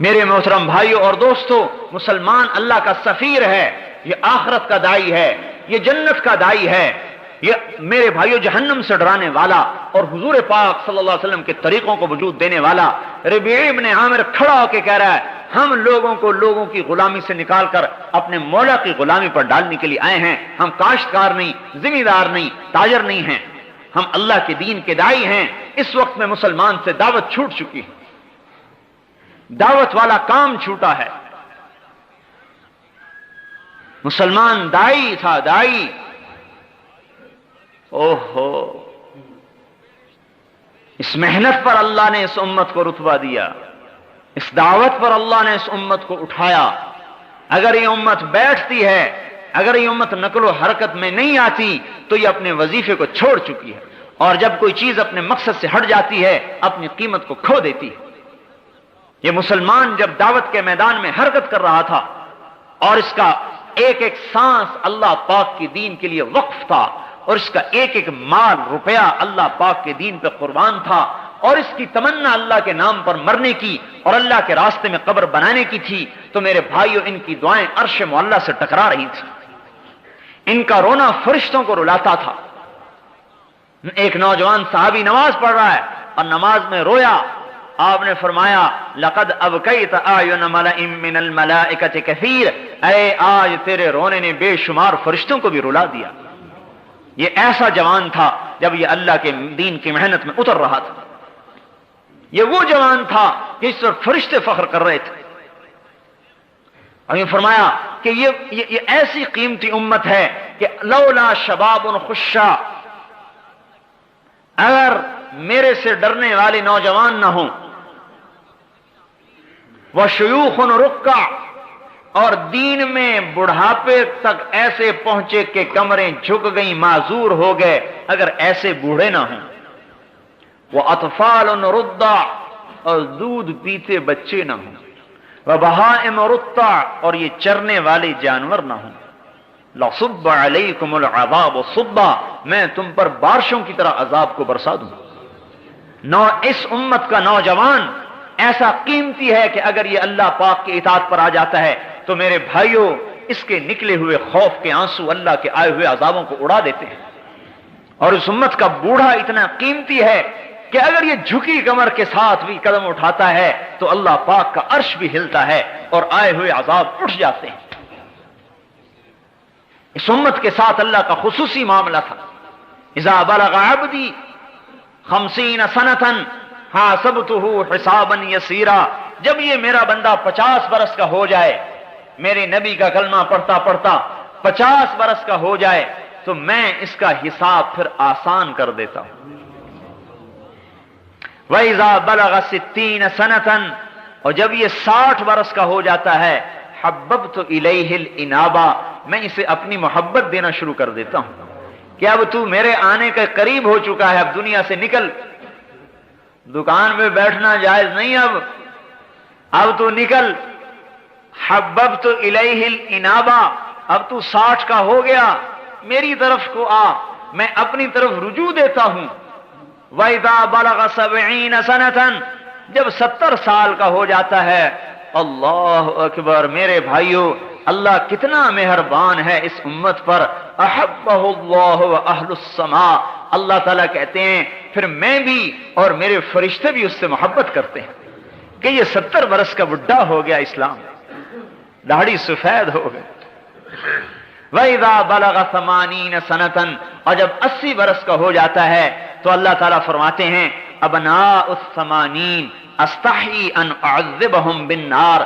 میرے محترم بھائیوں اور دوستوں، مسلمان اللہ کا سفیر ہے، یہ آخرت کا داعی ہے، یہ جنت کا داعی ہے، یہ میرے بھائیوں جہنم سے ڈرانے والا اور حضور پاک صلی اللہ علیہ وسلم کے طریقوں کو وجود دینے والا۔ ربیع ابن عامر کھڑا ہو کے کہہ رہا ہے ہم لوگوں کو لوگوں کی غلامی سے نکال کر اپنے مولا کی غلامی پر ڈالنے کے لیے آئے ہیں۔ ہم کاشتکار نہیں، ذمہ دار نہیں، تاجر نہیں ہیں، ہم اللہ کے دین کے داعی ہیں۔ اس وقت میں مسلمان سے دعوت چھوٹ چکی ہے، دعوت والا کام چھوٹا ہے۔ مسلمان داعی تھا، داعی، اوہو، اس محنت پر اللہ نے اس امت کو رتبہ دیا، اس دعوت پر اللہ نے اس امت کو اٹھایا۔ اگر یہ امت بیٹھتی ہے، اگر یہ امت نقل و حرکت میں نہیں آتی تو یہ اپنے وظیفے کو چھوڑ چکی ہے، اور جب کوئی چیز اپنے مقصد سے ہٹ جاتی ہے اپنی قیمت کو کھو دیتی ہے۔ یہ مسلمان جب دعوت کے میدان میں حرکت کر رہا تھا اور اس کا ایک ایک سانس اللہ پاک کی دین کے لیے وقف تھا، اور اس کا ایک ایک مال روپیہ اللہ پاک کے دین پہ قربان تھا، اور اس کی تمنا اللہ کے نام پر مرنے کی اور اللہ کے راستے میں قبر بنانے کی تھی، تو میرے بھائیوں ان کی دعائیں عرش معلیٰ سے ٹکرا رہی تھی، ان کا رونا فرشتوں کو رلاتا تھا۔ ایک نوجوان صحابی نماز پڑھ رہا ہے اور نماز میں رویا، آپ نے فرمایا لقد ابکیت اعین ملأ من الملائکۃ کثیر، اے آج تیرے رونے نے بے شمار فرشتوں کو بھی رلا دیا۔ یہ ایسا جوان تھا جب یہ اللہ کے دین کی محنت میں اتر رہا تھا، یہ وہ جوان تھا کہ اس پر فرشتے فخر کر رہے تھے۔ اور یہ فرمایا کہ یہ ایسی قیمتی امت ہے کہ لولا شباب خشاع، اگر میرے سے ڈرنے والے نوجوان نہ ہوں، وشیوخ رکع، اور دین میں بڑھاپے تک ایسے پہنچے کہ کمریں جھک گئیں، معذور ہو گئے، اگر ایسے بوڑھے نہ ہوں، وَأَطْفَالٌ رُضَّعٌ، اور دودھ پیتے بچے نہ ہوں، وَبَهَائِمُ رُتَّعٌ، اور یہ چرنے والے جانور نہ ہوں، لَصُبَّ عَلَيْكُمُ الْعَذَابُ صُبًّا، میں تم پر بارشوں کی طرح عذاب کو برسا دوں۔ اس امت کا نوجوان ایسا قیمتی ہے کہ اگر یہ اللہ پاک کی اطاعت پر آ جاتا ہے تو میرے بھائیوں اس کے نکلے ہوئے خوف کے آنسو اللہ کے آئے ہوئے عذابوں کو اڑا دیتے ہیں۔ اور اس امت کا بوڑھا اتنا قیمتی ہے کہ اگر یہ جھکی کمر کے ساتھ بھی قدم اٹھاتا ہے تو اللہ پاک کا عرش بھی ہلتا ہے اور آئے ہوئے عذاب اٹھ جاتے ہیں۔ اس امت کے ساتھ اللہ کا خصوصی معاملہ تھا۔ اذا بلغ عبدی 50 سنۃ حاسبتہ حسابا یسیرا، جب یہ میرا بندہ 50 برس کا ہو جائے، میرے نبی کا کلمہ پڑھتا پڑھتا 50 برس کا ہو جائے تو میں اس کا حساب پھر آسان کر دیتا ہوں۔ وَإِذَا بَلَغَ 60 سَنَةً، اور جب یہ 60 برس کا ہو جاتا ہے، حَبَّبْتُ إِلَيْهِ الْإِنَابَةَ، میں اسے اپنی محبت دینا شروع کر دیتا ہوں کہ اب تو میرے آنے کے قریب ہو چکا ہے، اب دنیا سے نکل، دکان میں بیٹھنا جائز نہیں، اب تو نکل۔ حببت الیہ الانابہ، اب تو 60 کا ہو گیا، میری طرف کو آ، میں اپنی طرف رجوع دیتا ہوں۔ وَإِذَا بَلَغَ 70 سَنَةً، جب 70 سال کا ہو جاتا ہے، اللہ اکبر، میرے بھائیوں اللہ کتنا مہربان ہے اس امت پر۔ احبہ اللہ واہل السماء، اللہ تعالیٰ کہتے ہیں پھر میں بھی اور میرے فرشتے بھی اس سے محبت کرتے ہیں کہ یہ 70 برس کا بڈھا ہو گیا، اسلام داڑھی سفید ہو گئی۔ وَإِذَا بَلَغَ 80 سَنَةً، اور جب 80 برس کا ہو جاتا ہے تو اللہ تعالیٰ فرماتے ہیں ابناء الثمانین استحی ان اعذبہم بالنار،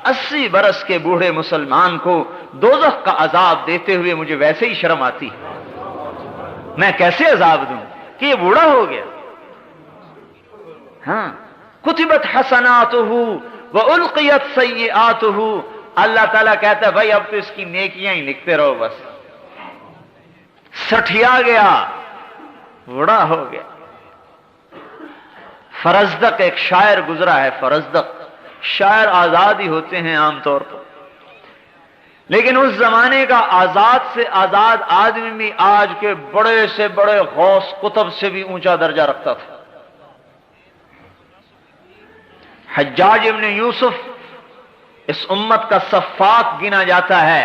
80 برس کے بوڑھے مسلمان کو دوزخ کا عذاب دیتے ہوئے مجھے ویسے ہی شرم آتی ہے، میں کیسے عذاب دوں کہ یہ بوڑھا ہو گیا۔ ہاں، کتبت حسناتہ والقیت سیئاتہ، اللہ تعالیٰ کہتا ہے بھائی اب تو اس کی نیکیاں ہی لکھتے رہو، بس سٹھیا گیا، بوڑھا ہو گیا۔ فرزدق ایک شاعر گزرا ہے، فرزدق، شاعر آزاد ہی ہوتے ہیں عام طور پر، لیکن اس زمانے کا آزاد سے آزاد آدمی بھی آج کے بڑے سے بڑے غوث قطب سے بھی اونچا درجہ رکھتا تھا۔ حجاج ابن یوسف اس امت کا سفاک گنا جاتا ہے،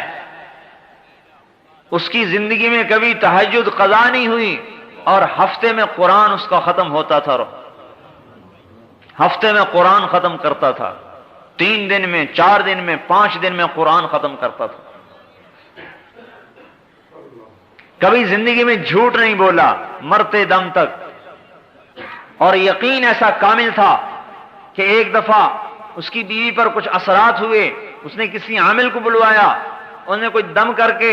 اس کی زندگی میں کبھی تہجد قضا نہیں ہوئی اور ہفتے میں قرآن اس کا ختم ہوتا تھا، ہفتے میں قرآن ختم کرتا تھا، 3 دن میں، 4 دن میں، 5 دن میں قرآن ختم کرتا تھا، کبھی زندگی میں جھوٹ نہیں بولا مرتے دم تک، اور یقین ایسا کامل تھا کہ ایک دفعہ اس کی بیوی پر کچھ اثرات ہوئے، اس نے کسی عامل کو بلوایا، انہوں نے کوئی دم کر کے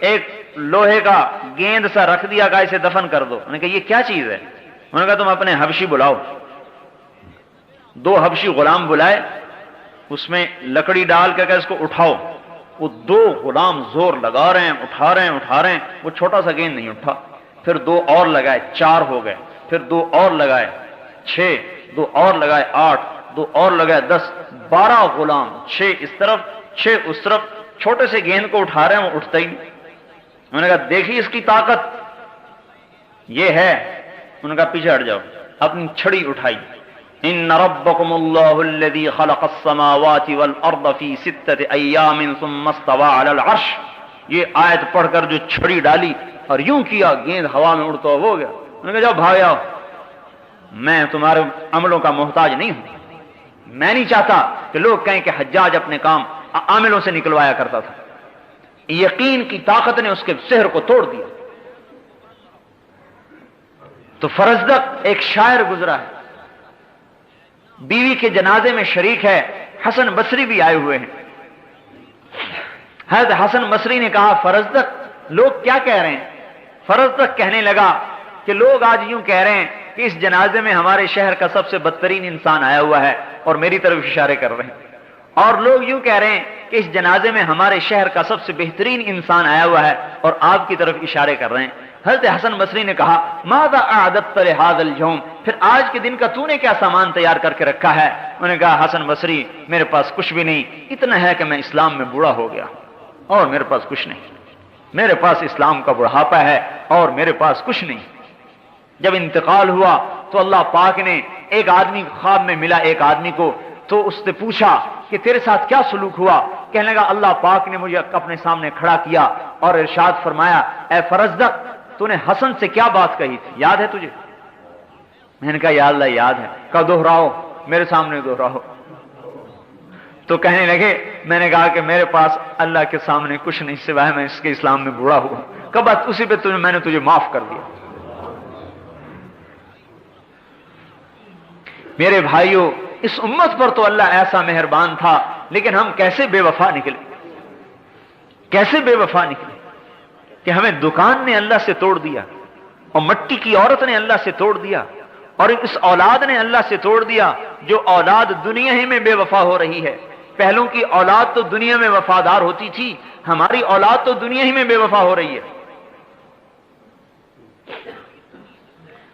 ایک لوہے کا گیند سا رکھ دیا، کہا اسے دفن کر دو، انہوں نے کہا یہ کیا چیز ہے؟ انہوں نے کہا تم اپنے حبشی بلاؤ، 2 حبشی غلام بلائے، اس میں لکڑی ڈال کے کہ اس کو اٹھاؤ، وہ 2 غلام زور لگا رہے ہیں، اٹھا رہے ہیں، وہ چھوٹا سا گیند نہیں اٹھا، پھر 2 اور لگائے، 4 ہو گئے، پھر 2 اور لگائے، 6، 2 اور لگائے، 8، 2 اور لگائے، 10، 12 غلام، 6 اس طرف 6 اس طرف، چھوٹے سے گیند کو اٹھا رہے ہیں، وہ اٹھتا ہی نہیں۔ انہوں نے کہا دیکھیے اس کی طاقت یہ ہے، انہوں نے کہا پیچھے ہٹ جاؤ، اپنی چھڑی اٹھائی، ان ربکم اللہ الذی خلق السماوات والارض فی 6 ایام ثم استوى علی العرش، یہ آیت پڑھ کر جو چھڑی ڈالی اور یوں کیا، گیند ہوا میں اڑتا ہو گیا۔ انہوں نے کہا جاؤ بھاگ آؤ، میں تمہارے عملوں کا محتاج نہیں ہوں، میں نہیں چاہتا کہ لوگ کہیں کہ حجاج اپنے کام عاملوں سے نکلوایا کرتا تھا۔ یقین کی طاقت نے اس کے سحر کو توڑ دیا۔ تو فرزدق ایک شاعر گزرا ہے، بیوی کے جنازے میں شریک ہے، حسن بصری بھی آئے ہوئے ہیں۔ حضرت حسن بصری نے کہا فرزدق لوگ کیا کہہ رہے ہیں؟ فرزدق کہنے لگا کہ لوگ آج یوں کہہ رہے ہیں کہ اس جنازے میں ہمارے شہر کا سب سے بدترین انسان آیا ہوا ہے اور میری طرف اشارے کر رہے ہیں، اور لوگ یوں کہہ رہے ہیں کہ اس جنازے میں ہمارے شہر کا سب سے بہترین انسان آیا ہوا ہے اور آپ کی طرف اشارے کر رہے ہیں۔ حضرت حسن بصری نے کہا ماذا اعددت لهذا اليوم، پھر آج کے دن کا تو نے کیا سامان تیار کر کے رکھا ہے؟ انہوں نے کہا حسن بصری میرے پاس کچھ بھی نہیں، اتنا ہے کہ میں اسلام میں بوڑھا ہو گیا اور میرے پاس کچھ نہیں، میرے پاس اسلام کا بڑھاپا ہے اور میرے پاس کچھ نہیں۔ جب انتقال ہوا تو اللہ پاک نے ایک آدمی خواب میں ملا، ایک آدمی کو، تو اس نے پوچھا کہ تیرے ساتھ کیا سلوک ہوا؟ کہنے لگا اللہ پاک نے مجھے اپنے سامنے کھڑا کیا اور ارشاد فرمایا اے فرزدق تو نے حسن سے کیا بات کہی تھی، یاد ہے تجھے؟ میں نے کہا یا اللہ یاد ہے۔ کہا دہراؤ، میرے سامنے دہراؤ۔ تو کہنے لگے میں نے کہا کہ میرے پاس اللہ کے سامنے کچھ نہیں سوائے میں اس کے اسلام میں بوڑھا ہوا۔ کہا بس اسی پہ میں نے تجھے معاف کر دیا۔ میرے بھائیوں اس امت پر تو اللہ ایسا مہربان تھا، لیکن ہم کیسے بے وفا نکلے، کیسے بے وفا نکلے کہ ہمیں دکان نے اللہ سے توڑ دیا اور مٹی کی عورت نے اللہ سے توڑ دیا اور اس اولاد نے اللہ سے توڑ دیا، جو اولاد دنیا ہی میں بے وفا ہو رہی ہے۔ پہلوں کی اولاد تو دنیا میں وفادار ہوتی تھی، ہماری اولاد تو دنیا ہی میں بے وفا ہو رہی ہے،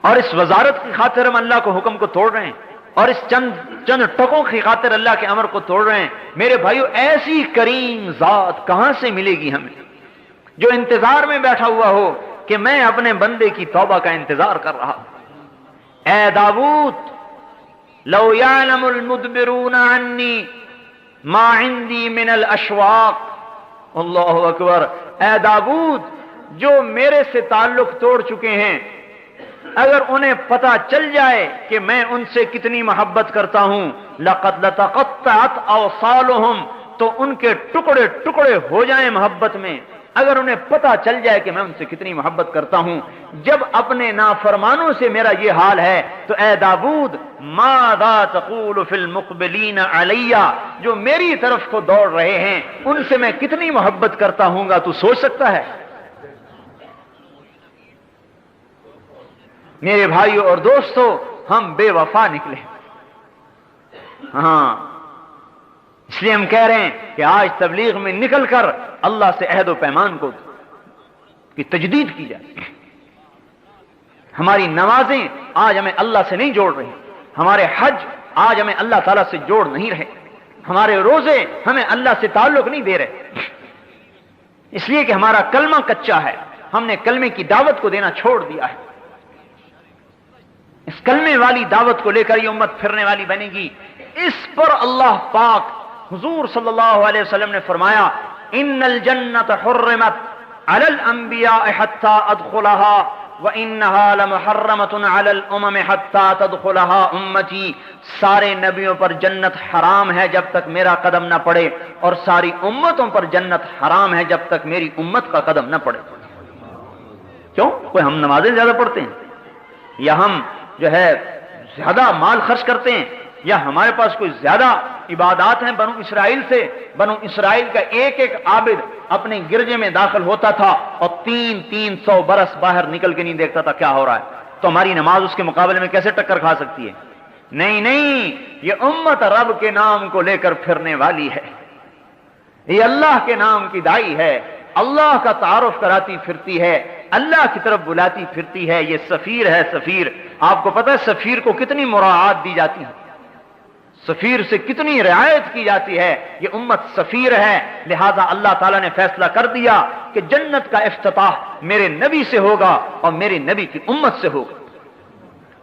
اور اس وزارت کی خاطر ہم اللہ کو حکم کو توڑ رہے ہیں اور اس چند ٹکوں کی خاطر اللہ کے امر کو توڑ رہے ہیں۔ میرے بھائیو ایسی کریم ذات کہاں سے ملے گی ہمیں جو انتظار میں بیٹھا ہوا ہو کہ میں اپنے بندے کی توبہ کا انتظار کر رہا ہوں۔ اے داؤد لو یعلم المدبرون عنی ما عندی من الاشواق، اللہ اکبر، اے داؤد جو میرے سے تعلق توڑ چکے ہیں اگر انہیں پتا چل جائے کہ میں ان سے کتنی محبت کرتا ہوں، لقد لتقطعت اوصالهم، تو ان کے ٹکڑے ٹکڑے ہو جائیں محبت میں، اگر انہیں پتا چل جائے کہ میں ان سے کتنی محبت کرتا ہوں۔ جب اپنے نافرمانوں سے میرا یہ حال ہے تو اے داؤد ماذا تقول فی المقبلین علی، جو میری طرف کو دوڑ رہے ہیں ان سے میں کتنی محبت کرتا ہوں گا، تو سوچ سکتا ہے؟ میرے بھائیوں اور دوستو ہم بے وفا نکلے، ہاں اس لیے ہم کہہ رہے ہیں کہ آج تبلیغ میں نکل کر اللہ سے عہد و پیمان کو کی تجدید کی جائے۔ ہماری نمازیں آج ہمیں اللہ سے نہیں جوڑ رہی، ہمارے حج آج ہمیں اللہ تعالیٰ سے جوڑ نہیں رہے، ہمارے روزے ہمیں اللہ سے تعلق نہیں دے رہے، اس لیے کہ ہمارا کلمہ کچا ہے، ہم نے کلمے کی دعوت کو دینا چھوڑ دیا ہے۔ اس کلمے والی دعوت کو لے کر یہ امت پھرنے والی بنے گی، اس پر اللہ پاک حضور صلی اللہ علیہ وسلم نے فرمایا ان الجنت حرمت علی الانبیاء حتی ادخلها وانها لمحرمۃ علی الامم حتی تدخلها امتی، سارے نبیوں پر جنت حرام ہے جب تک میرا قدم نہ پڑے، اور ساری امتوں پر جنت حرام ہے جب تک میری امت کا قدم نہ پڑے۔ کیوں؟ کوئی ہم نمازیں زیادہ پڑھتے ہیں، یا ہم جو ہے زیادہ مال خرچ کرتے ہیں، یا ہمارے پاس کوئی زیادہ عبادات ہیں بنو اسرائیل سے؟ بنو اسرائیل کا ایک ایک عابد اپنے گرجے میں داخل ہوتا تھا اور 300 برس باہر نکل کے نہیں دیکھتا تھا کیا ہو رہا ہے، تو ہماری نماز اس کے مقابلے میں کیسے ٹکر کھا سکتی ہے؟ نہیں، یہ امت رب کے نام کو لے کر پھرنے والی ہے، یہ اللہ کے نام کی دائی ہے، اللہ کا تعارف کراتی پھرتی ہے، اللہ کی طرف بلاتی پھرتی ہے، یہ سفیر ہے۔ سفیر، آپ کو پتہ ہے سفیر کو کتنی مراعات دی جاتی ہے، سفیر سے کتنی رعایت کی جاتی ہے؟ یہ امت سفیر ہے، لہذا اللہ تعالیٰ نے فیصلہ کر دیا کہ جنت کا افتتاح میرے نبی سے ہوگا اور میرے نبی کی امت سے ہوگا۔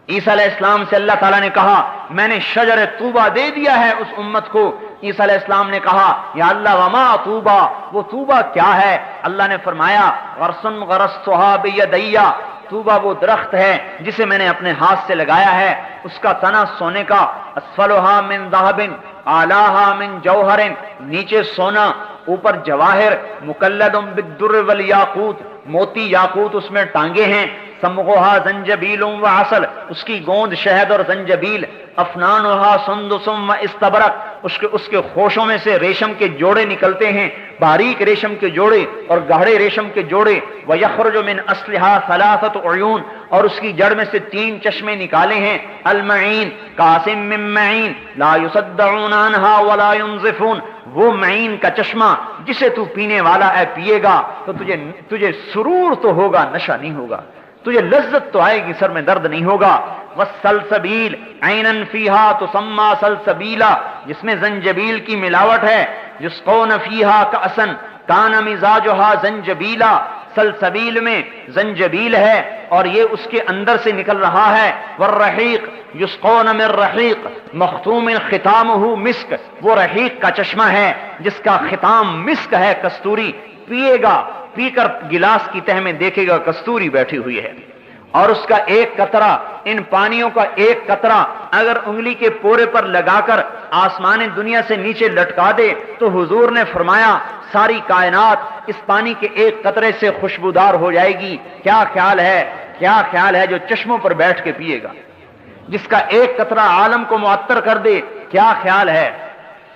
عیسیٰ علیہ السلام سے اللہ تعالیٰ نے کہا میں نے شجر طوبہ دے دیا ہے اس امت کو۔ عیسیٰ علیہ السلام نے کہا یا اللہ وما طوبہ، وہ طوبہ کیا ہے؟ اللہ نے فرمایا غرسن غرستھا بیدیا، طوبہ وہ درخت ہے جسے میں نے اپنے ہاتھ سے لگایا ہے، اس کا تنا سونے کا، اسفلھا من ذہب اعلیھا من جوہر، نیچے سونا اوپر جواہر، مکلد بالدر والیاقوت، موتی یاقوت اس میں ٹانگے ہیں، سمغھا زنجبیل و عسل، اس کی گوند شہد اور زنجبیل، افنانھا سندس و استبرق، اس کے خوشوں میں سے ریشم کے جوڑے نکلتے ہیں، باریک ریشم کے جوڑے اور گہرے ریشم کے جوڑے، ویخرج من اصلھا ثلاثۃ عیون، اور اس کی جڑ میں سے 3 چشمے نکالے ہیں، المعین قاسم من معین لا یصدعون عنہا ولا ينزفون، وہ معین کا چشمہ جسے تو پینے والا ہے پیے گا تو تجھے سرور تو ہوگا، نشہ نہیں ہوگا، تجھے لذت تو آئے گی، سر میں درد نہیں ہوگا۔ والسلسبیل عینا فیہا تسمی سلسبیلا، جس میں زنجبیل کی ملاوٹ ہے، یسقون فیہا کأسا کان مزاجھا زنجبیلا، سلسبیل میں زنجبیل ہے اور یہ اس کے اندر سے نکل رہا ہے۔ والرحیق یسقون من رحیق مختوم ختامہ مسک، وہ رحیق کا چشمہ ہے جس کا ختام مسک ہے، کستوری، پیے گا، پی کر گلاس کی تہ میں دیکھے گا کستوری بیٹھی ہوئی ہے، اور اس کا ایک قطرہ، ان پانیوں کا ایک قطرہ اگر انگلی کے پورے پر لگا کر آسمان دنیا سے نیچے لٹکا دے تو حضور نے فرمایا ساری کائنات اس پانی کے ایک قطرے سے خوشبودار ہو جائے گی۔ کیا خیال ہے جو چشموں پر بیٹھ کے پیے گا، جس کا ایک قطرہ عالم کو معطر کر دے؟ کیا خیال ہے؟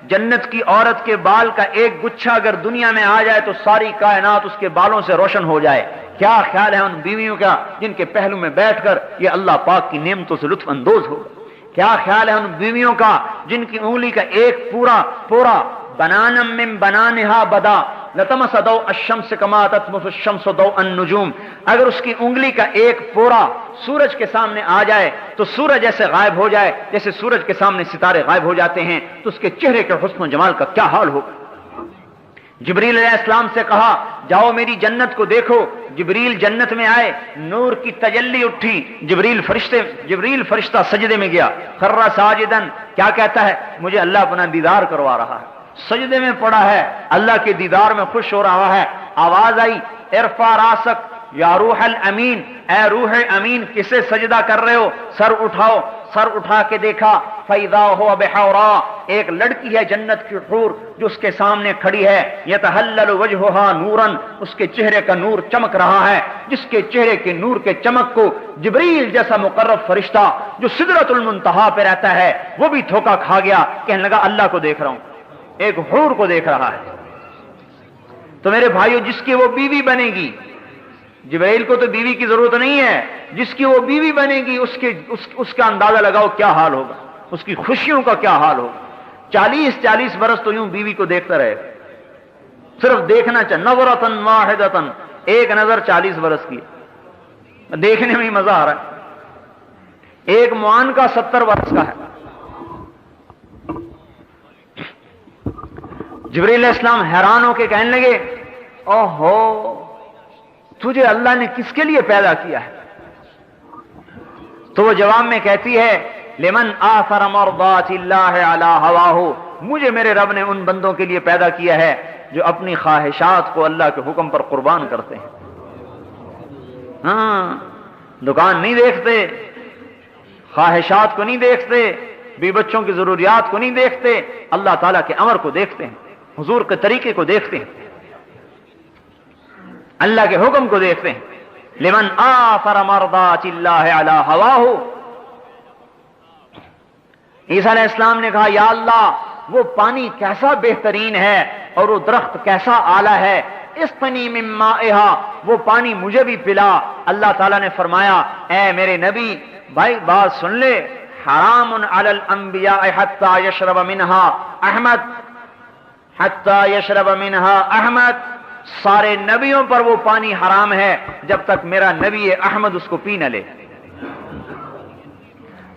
جنت کی عورت کے بال کا ایک گچھا اگر دنیا میں آ جائے تو ساری کائنات اس کے بالوں سے روشن ہو جائے۔ کیا خیال ہے ان بیویوں کا جن کے پہلو میں بیٹھ کر یہ اللہ پاک کی نعمتوں سے لطف اندوز ہوگا؟ کیا خیال ہے ان بیویوں کا جن کی انگلی کا ایک پورا بنانا من بنانہا بدا لتمس ضوء الشمس کما تطمس الشمس ضوء النجوم، اگر اس کی انگلی کا ایک پورا سورج کے سامنے آ جائے تو سورج ایسے غائب ہو جائے جیسے سورج کے سامنے ستارے غائب ہو جاتے ہیں، تو اس کے چہرے کے حسن و جمال کا کیا حال ہوگا؟ جبریل علیہ السلام سے کہا جاؤ میری جنت کو دیکھو، جبریل جنت میں آئے، نور کی تجلی اٹھی، جبریل فرشتہ سجدے میں گیا، خر ساجدن، کیا کہتا ہے؟ مجھے اللہ اپنا دیدار کروا رہا ہے، سجدے میں پڑا ہے، اللہ کے دیدار میں خوش ہو رہا ہے۔ آواز آئی ارفع راسک یا روح الامین، اے روح امین کسے سجدہ کر رہے ہو؟ سر اٹھاؤ، سر اٹھا کے دیکھا فیضا ہو بحورا، ایک لڑکی ہے جنت کی حور جو اس کے سامنے کھڑی ہے، یتحلل وجہہا نورن، اس کے چہرے کا نور چمک رہا ہے، جس کے چہرے کے نور کے چمک کو جبریل جیسا مقرب فرشتہ جو سدرۃ المنتہا پہ رہتا ہے وہ بھی دھوکا کھا گیا، کہنے لگا اللہ کو دیکھ رہا ہوں، ایک حور کو دیکھ رہا ہے۔ تو میرے بھائیو جس کی وہ بیوی بنے گی، جبرائیل کو تو بیوی کی ضرورت نہیں ہے، جس کی وہ بیوی بنے گی اس کا اندازہ لگاؤ کیا حال ہوگا، اس کی خوشیوں کا کیا حال ہوگا۔ 40 برس تو یوں بیوی کو دیکھتا رہے، صرف دیکھنا چاہے، نظرۃ واحدۃ، ایک نظر 40 برس کی، دیکھنے میں ہی مزہ آ رہا ہے۔ ایک معان کا 70 برس کا ہے۔ جبریل علیہ السلام حیران ہو کے کہنے لگے اوہو تجھے اللہ نے کس کے لیے پیدا کیا ہے؟ تو وہ جواب میں کہتی ہے لمن آثر مرضات اللہ علی ہواہ، مجھے میرے رب نے ان بندوں کے لیے پیدا کیا ہے جو اپنی خواہشات کو اللہ کے حکم پر قربان کرتے ہیں. ہاں، دکان نہیں دیکھتے، خواہشات کو نہیں دیکھتے، بی بچوں کی ضروریات کو نہیں دیکھتے، اللہ تعالیٰ کے امر کو دیکھتے ہیں، حضور کے طریقے کو دیکھتے ہیں، اللہ کے حکم کو دیکھتے ہیں. لمن آثر مرضات اللہ علی ہواہ. عیسیٰ علیہ السلام نے کہا یا اللہ وہ پانی کیسا بہترین ہے اور وہ درخت کیسا اعلیٰ ہے، اسقنی من مائہا، وہ پانی مجھے بھی پلا. اللہ تعالیٰ نے فرمایا اے میرے نبی بھائی بات سن لے، حرام علی الانبیاء حتی یشرب منہا احمد، حتی یشرب منہا احمد، سارے نبیوں پر وہ پانی حرام ہے جب تک میرا نبی احمد اس کو پی نہ لے.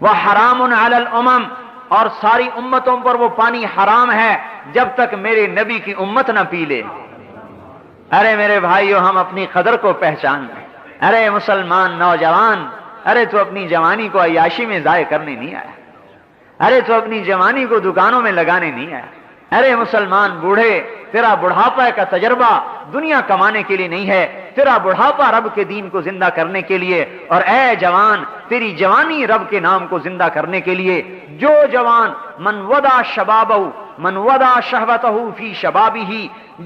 وحرام علی الامم، اور ساری امتوں پر وہ پانی حرام ہے جب تک میرے نبی کی امت نہ پی لے. ارے میرے بھائیو، ہم اپنی قدر کو پہچان لیں. ارے مسلمان نوجوان، ارے تو اپنی جوانی کو عیاشی میں ضائع کرنے نہیں آیا، ارے تو اپنی جوانی کو دکانوں میں لگانے نہیں آیا. ارے مسلمان بوڑھے، تیرا بڑھاپا کا تجربہ دنیا کمانے کے لیے نہیں ہے، تیرا بڑھاپا رب کے دین کو زندہ کرنے کے لیے. اور اے جوان، تیری جوانی رب کے نام کو زندہ کرنے کے لیے. جو جوان من ودا شبابہ، من ودا شہوتہ فی شبابہ،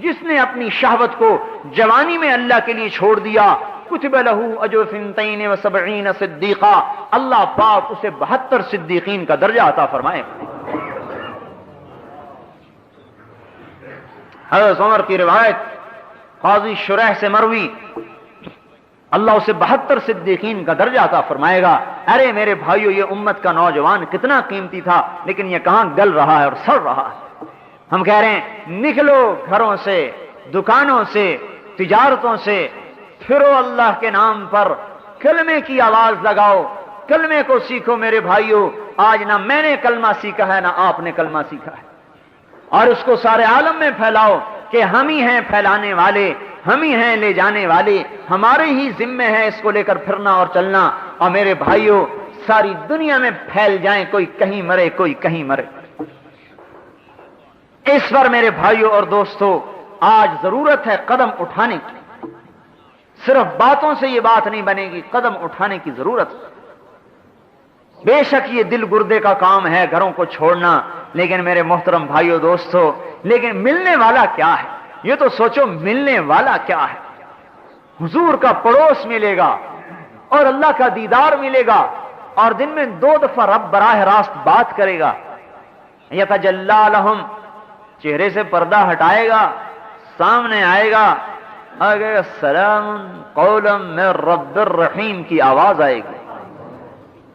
جس نے اپنی شہوت کو جوانی میں اللہ کے لیے چھوڑ دیا، کتب لہ اجر 72 صدیقہ، اللہ پاک اسے 72 صدیقین کا درجہ عطا فرمائے. حضرت عمر کی روایت قاضی شریح سے مروی، اللہ اسے 72 صدیقین کا درجہ عطا فرمائے گا. ارے میرے بھائیو، یہ امت کا نوجوان کتنا قیمتی تھا، لیکن یہ کہاں گل رہا ہے اور سڑ رہا ہے. ہم کہہ رہے ہیں نکلو گھروں سے، دکانوں سے، تجارتوں سے، پھرو اللہ کے نام پر، کلمے کی آواز لگاؤ، کلمے کو سیکھو. میرے بھائیو، آج نہ میں نے کلمہ سیکھا ہے نہ آپ نے کلمہ سیکھا ہے، اور اس کو سارے عالم میں پھیلاؤ کہ ہم ہی ہیں پھیلانے والے، ہم ہی ہیں لے جانے والے، ہمارے ہی ذمے ہے اس کو لے کر پھرنا اور چلنا. اور میرے بھائیوں، ساری دنیا میں پھیل جائیں، کوئی کہیں مرے کوئی کہیں مرے. اس پر میرے بھائیوں اور دوستوں آج ضرورت ہے قدم اٹھانے کی. صرف باتوں سے یہ بات نہیں بنے گی، قدم اٹھانے کی ضرورت. بے شک یہ دل گردے کا کام ہے گھروں کو چھوڑنا، لیکن میرے محترم بھائیوں دوستو، لیکن ملنے والا کیا ہے؟ یہ تو سوچو، ملنے والا کیا ہے؟ حضور کا پڑوس ملے گا اور اللہ کا دیدار ملے گا، اور دن میں 2 دفعہ رب براہ راست بات کرے گا. یتجلی لہم، چہرے سے پردہ ہٹائے گا، سامنے آئے گا، آگے سلام قولا من رب الرحیم کی آواز آئے گی.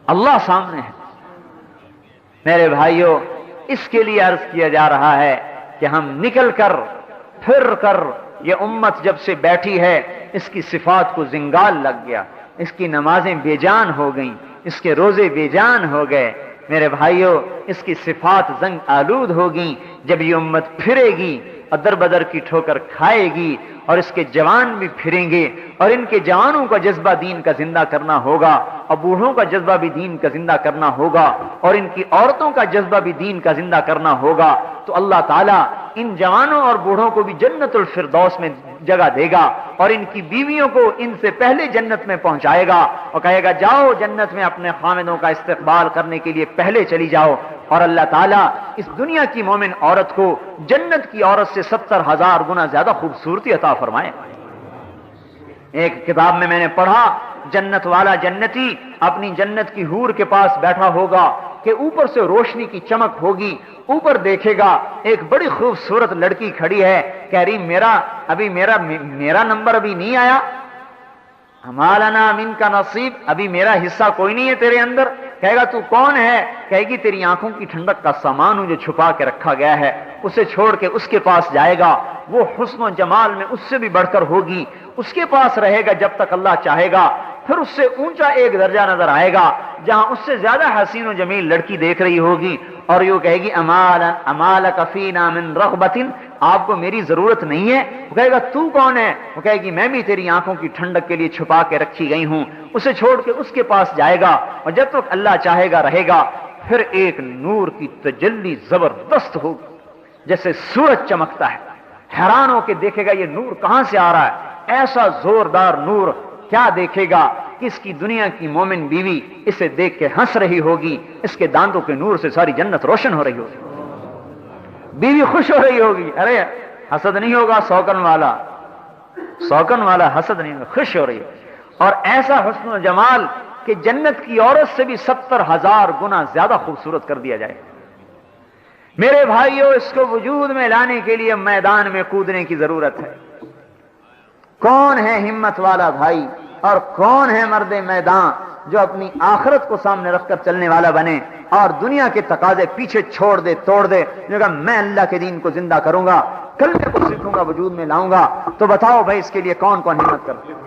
اللہ سامنے ہے. میرے بھائیوں، اس کے لیے عرض کیا جا رہا ہے کہ ہم نکل کر پھر کر، یہ امت جب سے بیٹھی ہے اس کی صفات کو زنگال لگ گیا، اس کی نمازیں بے جان ہو گئیں، اس کے روزے بے جان ہو گئے. میرے بھائیوں، اس کی صفات زنگ آلود ہوگی. جب یہ امت پھرے گی، ادر بدر کی ٹھوکر کھائے گی، اور اس کے جوان بھی پھریں گے، اور ان کے جوانوں کا جذبہ دین کا زندہ کرنا ہوگا، اور بوڑھوں کا جذبہ بھی دین کا زندہ کرنا ہوگا، اور ان کی عورتوں کا جذبہ بھی دین کا زندہ کرنا ہوگا. تو اللہ تعالیٰ ان جوانوں اور بوڑھوں کو بھی جنت الفردوس میں جگہ دے گا، اور ان کی بیویوں کو ان سے پہلے جنت میں پہنچائے گا، اور کہے گا جاؤ جنت میں اپنے خامدوں کا استقبال کرنے کے لیے پہلے چلی جاؤ. اور اللہ تعالیٰ اس دنیا کی مومن عورت کو جنت کی عورت سے 70,000 گنا زیادہ خوبصورتی عطا فرمائے. ایک کتاب میں نے پڑھا، جنت والا جنتی اپنی جنت کی حور کے پاس بیٹھا ہوگا کہ اوپر سے روشنی کی چمک ہوگی، اوپر دیکھے گا ایک بڑی خوبصورت لڑکی کھڑی ہے، کہہ رہی میرا نمبر ابھی نہیں آیا، ہمالنا من کا نصیب، ابھی میرا حصہ کوئی نہیں ہے تیرے اندر. کہے گا تو کون ہے؟ کہے گی تیری آنکھوں کی ٹھنڈک کا سامان ہوں جو چھپا کے رکھا گیا ہے. اسے چھوڑ کے اس کے پاس جائے گا، وہ حسن و جمال میں اس سے بھی بڑھ کر ہوگی، اس کے پاس رہے گا جب تک اللہ چاہے گا. پھر اس سے اونچا ایک درجہ نظر آئے گا جہاں اس سے زیادہ حسین و جمیل لڑکی دیکھ رہی ہوگی، اور یوں کہے گی امالک فینا من رغبت، آپ کو میری ضرورت نہیں ہے. وہ کہے گا تو کون ہے؟ وہ کہے گی میں بھی تیری آنکھوں کی ٹھنڈک کے لیے چھپا کے رکھی گئی ہوں. اسے چھوڑ کے اس کے پاس جائے گا، اور جب تک اللہ چاہے گا رہے گا. پھر ایک نور کی تجلی زبردست ہوگی، جیسے سورج چمکتا ہے، حیران ہو کے دیکھے گا یہ نور کہاں سے آ رہا ہے، ایسا زوردار نور کیا دیکھے گا کہ اس کی دنیا کی مومن بیوی اسے دیکھ کے ہنس رہی ہوگی، اس کے دانتوں کے نور سے ساری جنت روشن ہو رہی ہوگی، بیوی خوش ہو رہی ہوگی، ارے حسد نہیں ہوگا، سوکن والا حسد نہیں ہوگا، خوش ہو رہی ہے، اور ایسا حسن و جمال کہ جنت کی عورت سے بھی 70,000 گنا زیادہ خوبصورت کر دیا جائے۔ میرے بھائیوں، اس کو وجود میں لانے کے لیے میدان میں کودنے کی ضرورت ہے۔ کون ہے ہمت والا بھائی اور کون ہے مرد میدان جو اپنی آخرت کو سامنے رکھ کر چلنے والا بنے اور دنیا کے تقاضے پیچھے چھوڑ دے، توڑ دے، جو کہا میں اللہ کے دین کو زندہ کروں گا، کلمے کو سیکھوں گا، وجود میں لاؤں گا؟ تو بتاؤ بھائی اس کے لیے کون کون ہمت کرتا ہے؟